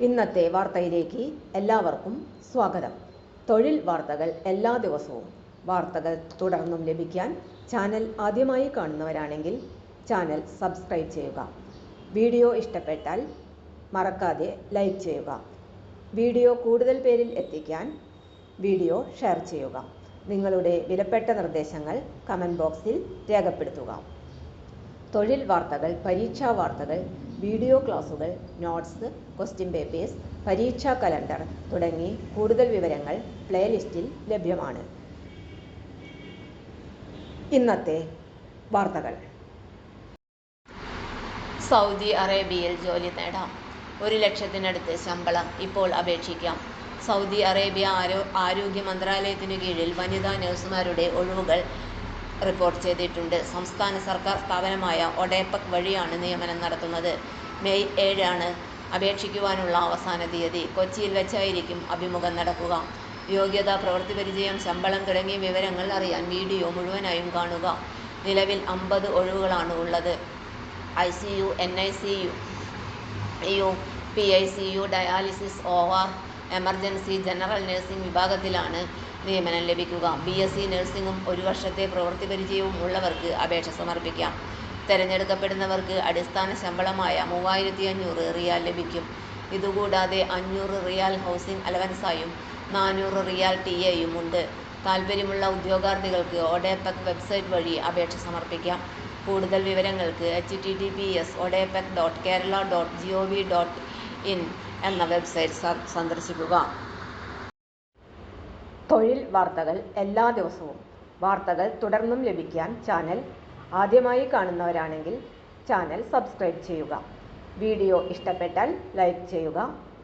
ഇന്നത്തെ വാർത്തയിലേക്ക് എല്ലാവർക്കും സ്വാഗതം. തൊഴിൽ വാർത്തകൾ എല്ലാ ദിവസവും വാർത്തകൾ തുടർന്നും ലഭിക്കാൻ ചാനൽ ആദ്യമായി കാണുന്നവരാണെങ്കിൽ ചാനൽ സബ്സ്ക്രൈബ് ചെയ്യുക. വീഡിയോ ഇഷ്ടപ്പെട്ടാൽ മറക്കാതെ ലൈക്ക് ചെയ്യുക. വീഡിയോ കൂടുതൽ പേരിൽ എത്തിക്കാൻ വീഡിയോ ഷെയർ ചെയ്യുക. നിങ്ങളുടെ വിലപ്പെട്ട നിർദ്ദേശങ്ങൾ കമൻറ്റ് ബോക്സിൽ രേഖപ്പെടുത്തുക. തൊഴിൽ വാർത്തകൾ, പരീക്ഷാ വാർത്തകൾ, വീഡിയോ ക്ലാസുകൾ, നോട്ട്സ്, ക്വസ്റ്റ്യൻ പേപ്പേഴ്സ്, പരീക്ഷാ കലണ്ടർ തുടങ്ങി കൂടുതൽ വിവരങ്ങൾ പ്ലേലിസ്റ്റിൽ ലഭ്യമാണ്. ഇന്നത്തെ വാർത്തകൾ. സൗദി അറേബ്യയിൽ ജോലി നേടാം. 1 ലക്ഷത്തിനടുത്ത് ശമ്പളം ഇപ്പോൾ അപേക്ഷിക്കാം. സൗദി അറേബ്യ ആരോഗ്യ മന്ത്രാലയത്തിനു കീഴിൽ വനിതാ നഴ്സുമാരുടെ ഒഴിവുകൾ റിപ്പോർട്ട് ചെയ്തിട്ടുണ്ട്. സംസ്ഥാന സർക്കാർ സ്ഥാപനമായ ഒഡെപെക് വഴിയാണ് നിയമനം നടത്തുന്നത്. മെയ് 7 അപേക്ഷിക്കുവാനുള്ള അവസാന തീയതി. കൊച്ചിയിൽ വെച്ചായിരിക്കും അഭിമുഖം നടക്കുക. യോഗ്യത, പ്രവൃത്തി പരിചയം, ശമ്പളം തുടങ്ങിയ വിവരങ്ങൾ അറിയാൻ വീഡിയോ മുഴുവനായും കാണുക. നിലവിൽ 50 ഒഴിവുകളാണ് ഉള്ളത്. ICU, NICU, PICU, dialysis, OR, emergency, general nursing വിഭാഗത്തിലാണ് നിയമനം ലഭിക്കുക. BSc നഴ്സിംഗും 1 വർഷത്തെ പ്രവൃത്തി പരിചയവും ഉള്ളവർക്ക് അപേക്ഷ സമർപ്പിക്കാം. തിരഞ്ഞെടുക്കപ്പെടുന്നവർക്ക് അടിസ്ഥാന ശമ്പളമായ 3500 റിയാൽ ലഭിക്കും. ഇതുകൂടാതെ 500 റിയാൽ ഹൗസിംഗ് അലവൻസായും 400 റിയാൽ TA-യും ഉണ്ട്. താൽപ്പര്യമുള്ള ഉദ്യോഗാർത്ഥികൾക്ക് ഒഡെപെക് വെബ്സൈറ്റ് വഴി അപേക്ഷ സമർപ്പിക്കാം. കൂടുതൽ വിവരങ്ങൾക്ക് https://odepec.kerala.gov.in എന്ന വെബ്സൈറ്റ് സന്ദർശിക്കുക. തൊഴിൽ വാർത്തകൾ എല്ലാ ദിവസവും വാർത്തകൾ തുടർന്നും ലഭിക്കാൻ ചാനൽ ആദ്യമായി കാണുന്നവരാണെങ്കിൽ ചാനൽ സബ്സ്ക്രൈബ് ചെയ്യുക. വീഡിയോ ഇഷ്ടപ്പെട്ടാൽ ലൈക്ക് ചെയ്യുക.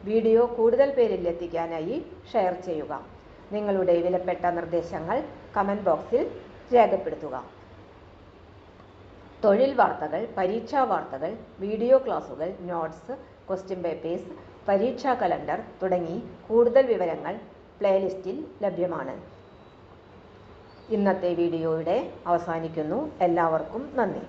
വീഡിയോ കൂടുതൽ പേരിൽ എത്തിക്കാനായി ഷെയർ ചെയ്യുക. നിങ്ങളുടെ വിലപ്പെട്ട നിർദ്ദേശങ്ങൾ കമൻറ്റ് ബോക്സിൽ രേഖപ്പെടുത്തുക. തൊഴിൽ വാർത്തകൾ, പരീക്ഷാ വാർത്തകൾ, വീഡിയോ ക്ലാസുകൾ, നോട്ട്സ്, ക്വസ്റ്റ്യൻ പേപ്പേഴ്സ്, പരീക്ഷാ കലണ്ടർ തുടങ്ങി കൂടുതൽ വിവരങ്ങൾ പ്ലേലിസ്റ്റിൽ ലഭ്യമാണ്. ഇന്നത്തെ വീഡിയോയുടെ അവസാനിക്കുന്നു. എല്ലാവർക്കും നന്ദി.